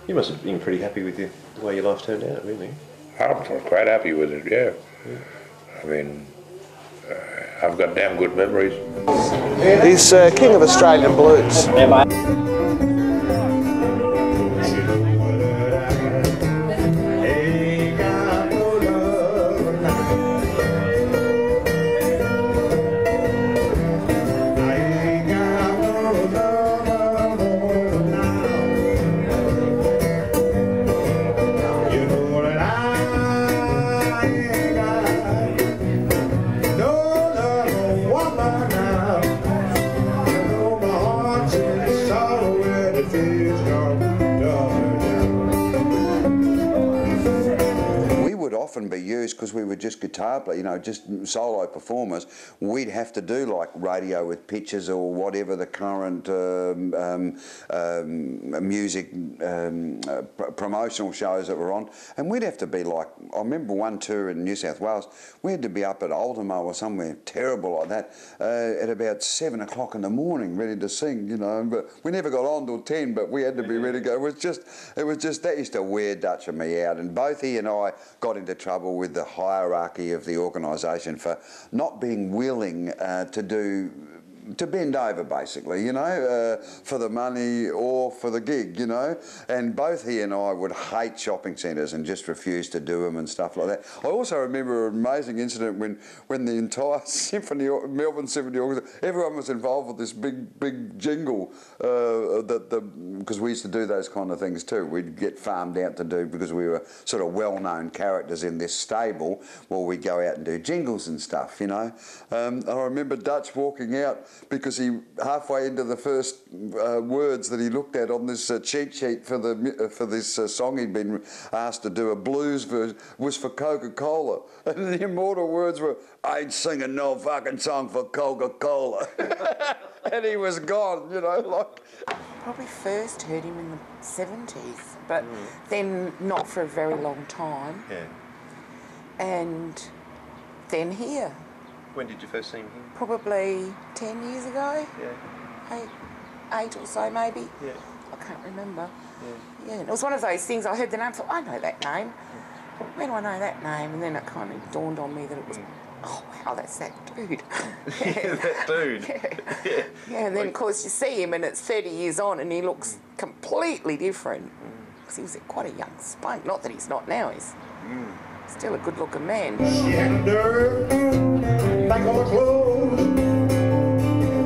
You must have been pretty happy with the way your life turned out, really. I'm quite happy with it, yeah. I mean, I've got damn good memories. He's king of Australian blues. Often be used because we were just guitar players, you know, just solo performers. We'd have to do like radio with pictures or whatever the current music promotional shows that were on, and we'd have to be like, I remember one tour in New South Wales, we had to be up at Ultimo or somewhere terrible like that at about 7 o'clock in the morning ready to sing, you know, but we never got on till 10, but we had to be ready to go. It was just that used to wear Dutch and me out, and both he and I got into trouble with the hierarchy of the organisation for not being willing to bend over, basically, you know, for the money or for the gig, you know. And both he and I would hate shopping centres and just refuse to do them and stuff like that. I also remember an amazing incident when the entire Melbourne Symphony Orchestra, everyone was involved with this big jingle because we used to do those kind of things too. We'd get farmed out to do, because we were sort of well-known characters in this stable, well, we'd go out and do jingles and stuff, you know. I remember Dutch walking out because he, halfway into the first words that he looked at on this cheat sheet for this song he'd been asked to do, a blues version, was for Coca-Cola, and the immortal words were, "I ain't singing no fucking song for Coca-Cola." And he was gone, you know, like. Probably first heard him in the 70s, but then not for a very long time. Yeah. And then here. When did you first see him? Probably 10 years ago. Yeah. Eight or so, maybe. Yeah. I can't remember. Yeah. Yeah. It was one of those things, I heard the name, thought, I know that name. When do I know that name? And then it kind of dawned on me that it was, oh wow, that's that dude. Yeah, that dude. Yeah. Yeah, and then of course you see him and it's 30 years on and he looks completely different. Because he was quite a young spunk. Not that he's not now, he's still a good-looking man. She had a nerve, like all clothes,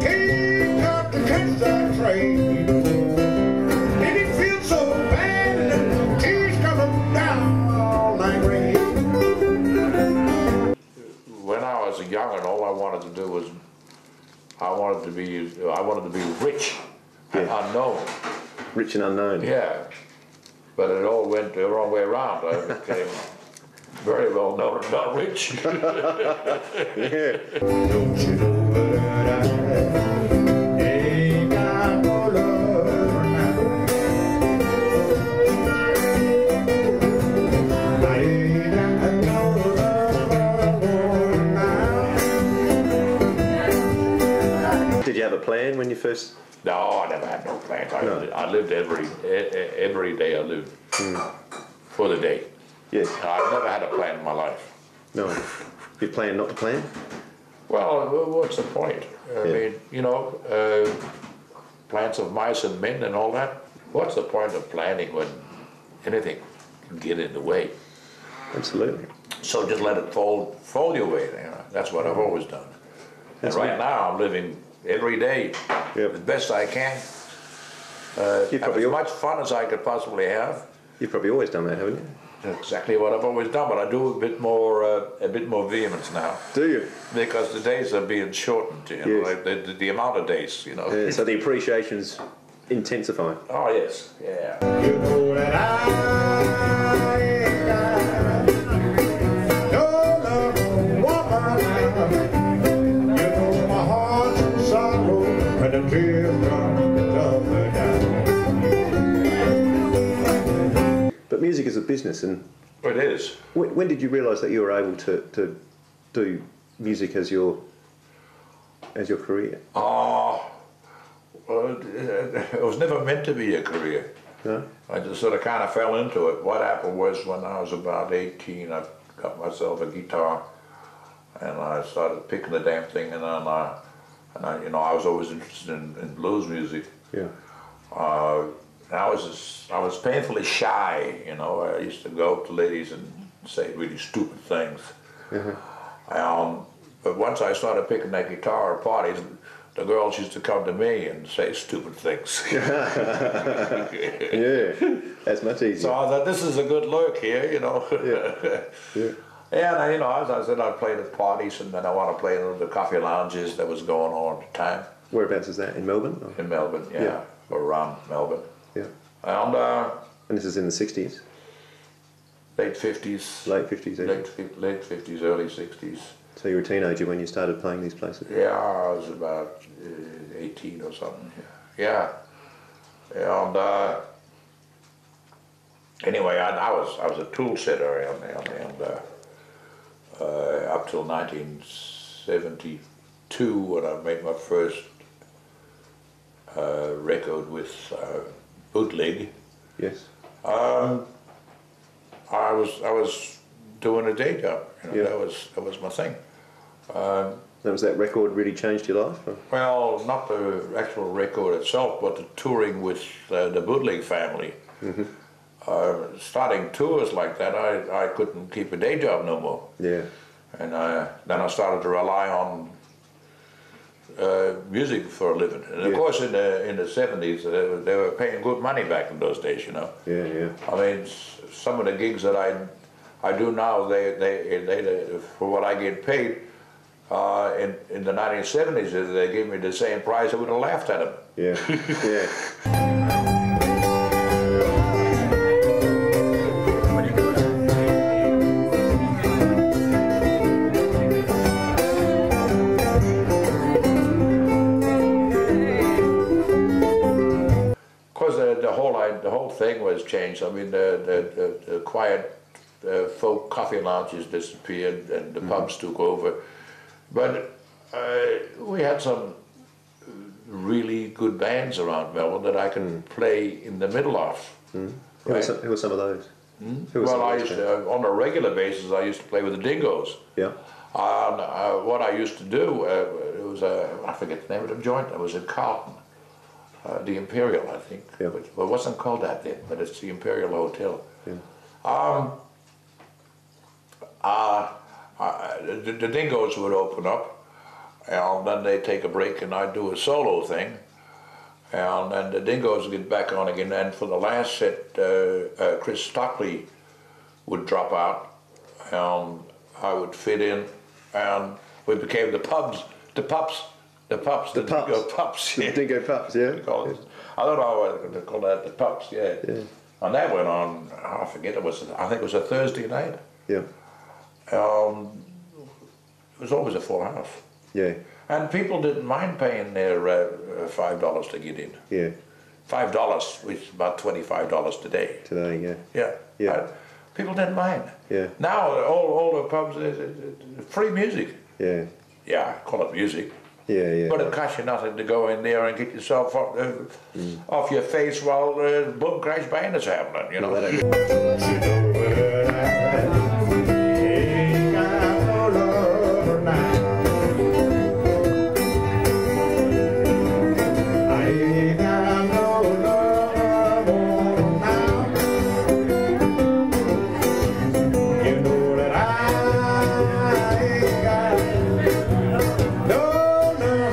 came up to catch that train. And it feels so bad, and the tears coming down like rain. When I was young and all I wanted to do was, I wanted to be rich and unknown. Rich and unknown. Yeah, but it all went the wrong way around. I became very well known and not rich. Yeah. Don't you know that I ain't got no love now? I ain't got no love now. Did you have a plan when you first? No, I never had no plans. I lived every day. I lived for the day. Yes. I've never had a plan in my life. No. You plan not to plan? Well, what's the point? I mean, you know, plans of mice and men and all that. What's the point of planning when anything can get in the way? Absolutely. So just let it fall your way. You know? That's what I've always done. And right now I'm living every day as best I can. Have as much fun as I could possibly have. You've probably always done that, haven't you? That's exactly what I've always done, but I do a bit more vehemence now. Do you? Because the days are being shortened, you know, like the amount of days, you know. Yeah, so the appreciation's intensifying. Oh yes, yeah. You know that I ain't got no love for woman. You know my heart's in sorrow when the tears come down. But music is a business, and It is. when did you realise that you were able to do music as your career? Oh, it was never meant to be a career. No? I just sort of kind of fell into it. What happened was when I was about 18, I got myself a guitar, and I started picking the damn thing, and then you know, I was always interested in blues music. Yeah. And I was painfully shy, you know. I used to go up to ladies and say really stupid things. But once I started picking that guitar at parties, the girls used to come to me and say stupid things. Yeah, that's much easier. So I thought, this is a good look here, you know. Yeah. And, you know, as I said, I played at parties, and then I want to play in the coffee lounges that was going on at the time. Whereabouts is that? In Melbourne? Or? In Melbourne, yeah. Yeah. Or around Melbourne. Yeah. And this is in the 60s? late 50s. Late 50s, yeah. Late 50s, early 60s. So you were a teenager when you started playing these places? Yeah, I was about 18 or something. Yeah. And anyway, I was a tool setter and up till 1972 when I made my first record with Bootleg. Yes. I was doing a day job. You know, Yeah. that was my thing. Was that record really changed your life? Or? Well, not the actual record itself, but the touring with the Bootleg family. Starting tours like that, I couldn't keep a day job no more. Yeah. And then I started to rely on music for a living. And of course, in the 70s, they were paying good money back in those days, you know. Yeah, yeah. I mean, some of the gigs that I do now, they for what I get paid, in the 1970s, if they gave me the same price, I would have laughed at them. Yeah, yeah. The whole thing was changed. I mean, the quiet folk coffee lounges disappeared and the pubs took over. But we had some really good bands around Melbourne that I could play in the middle of. Who Right? were some of those? Who were some Well, of I those used bands? to, on a regular basis, I used to play with the Dingoes. Yeah. And what I used to do, it was I forget the name of the joint, it was in Carlton. The Imperial, I think. Yeah. Well, it wasn't called that then, but it's the Imperial Hotel. Yeah. The Dingoes would open up, and then they'd take a break, and I'd do a solo thing. And then the Dingoes would get back on again, and for the last set, Chris Stockley would drop out, and I would fit in, and we became the Pups. The Dingo Pups. The Dingo Pups, yeah. I don't know what they call that, the Pups, yeah. And that went on, I forget, I think it was a Thursday night. Yeah. It was always a full house. Yeah. And people didn't mind paying their $5 to get in. Yeah. $5, which is about $25 today. Today, yeah. Yeah. Yeah. People didn't mind. Yeah. Now, all the pubs, free music. Yeah. Yeah, call it music. Yeah, yeah. But it costs you nothing to go in there and get yourself off your face while Boom Crash Band is happening, you know. Ain't got no love now. I ain't got no love now. You know that I ain't got no love now.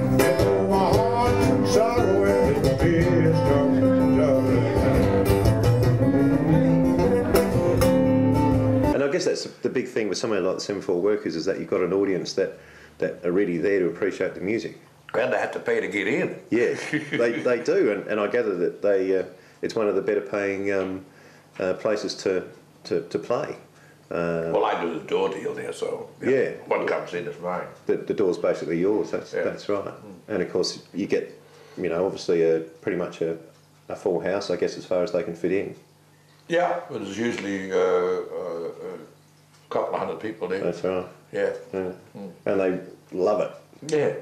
And though my heart's sorrow and tears come And I guess that's the big thing with somewhere like the 74 Workers, is that you've got an audience that are really there to appreciate the music. And they have to pay to get in. Yeah, they do, and I gather that it's one of the better paying places to play. Well, I do the door deal there, so you know, Yeah. what comes in is mine. The door's basically yours. That's right. And of course you get, obviously pretty much a full house, I guess, as far as they can fit in. Yeah, but there's usually a couple of hundred people there. That's right. Yeah. Yeah. And they love it. Yeah.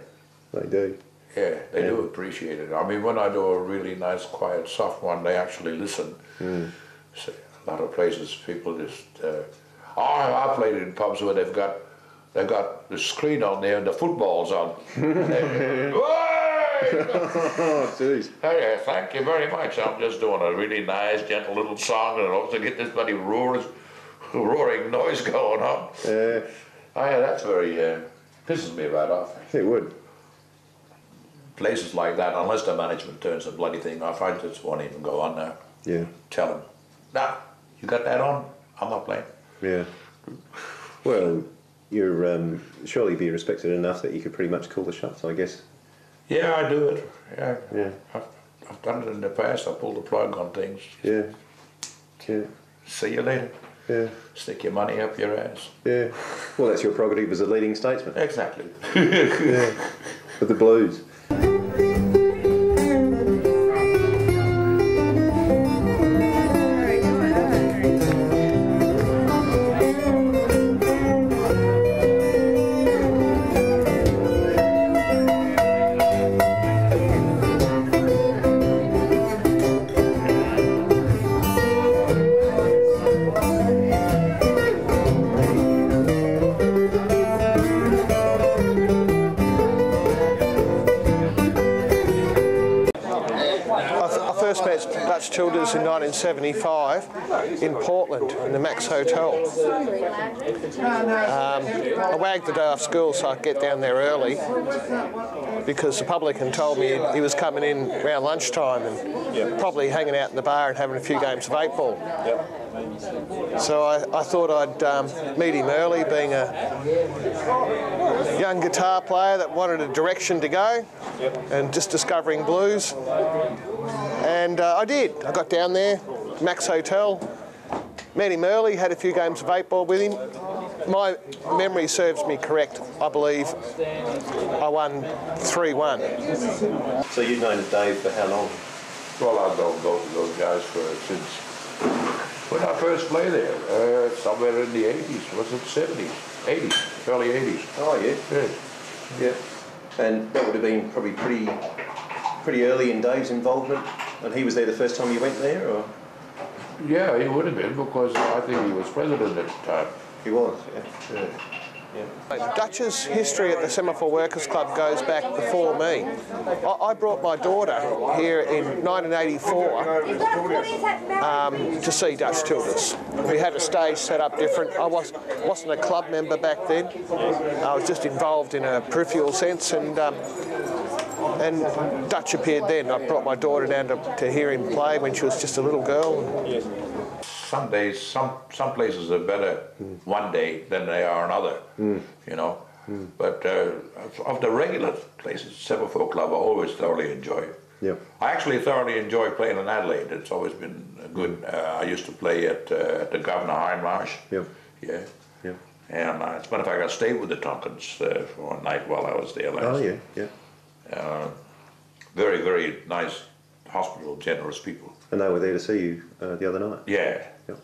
They do. Yeah, they do appreciate it. I mean, when I do a really nice, quiet, soft one, they actually listen. So a lot of places, people just. I played in pubs where they've got the screen on there and the football's on. Oh, jeez. Hey, thank you very much. I'm just doing a really nice, gentle little song, and also get this bloody roaring noise going on. Yeah. Oh, yeah, that's very pisses me right off. It would. Places like that, unless the management turns the bloody thing off, I just won't even go on there. Yeah. Tell them, nah, you got that on? I'm not playing. Yeah. Well, you're surely be respected enough that you could pretty much call the shots, I guess. Yeah, I do it. Yeah. Yeah. I've done it in the past. I pulled the plug on things. Yeah. Yeah. See you later. Yeah. Stick your money up your ass. Yeah. Well, that's your prerogative as a leading statesman. Exactly. Yeah. With the Blues. Dutch Childers in 1975 in Portland in the Max Hotel. I wagged the day off school so I could get down there early because the publican told me he was coming in around lunchtime and probably hanging out in the bar and having a few games of 8-ball. So I thought I'd meet him early, being a young guitar player that wanted a direction to go and just discovering blues. And I did. I got down there, Max Hotel, met him early, had a few games of 8-ball with him. My memory serves me correct, I believe I won 3-1. So you've known Dave for how long? Well, I've known both of those guys since when I first played there, somewhere in the 80s, was it 70s, 80s, early 80s. Oh, yeah. Yeah. And that would have been probably pretty early in Dave's involvement, and he was there the first time you went there, or? Yeah, he would have been, because I think he was president at the time. He was, yeah. Dutch's history at the Semaphore Workers Club goes back before me. I brought my daughter here in 1984 to see Dutch Childers. We had a stage set up different. I wasn't a club member back then. I was just involved in a peripheral sense, and Dutch appeared then. I brought my daughter down to hear him play when she was just a little girl. Some days, some places are better one day than they are another, you know. But of the regular places, Semaphore Club, I always thoroughly enjoy. Yeah. I actually thoroughly enjoy playing in Adelaide. It's always been good. I used to play at the Governor Hindmarsh. Yeah. Yeah. Yeah. And as a matter of fact, I stayed with the Tompkins for a night while I was there last. Oh yeah, yeah. Very, very nice, hospitable, generous people. And they were there to see you the other night? Yeah. Yep.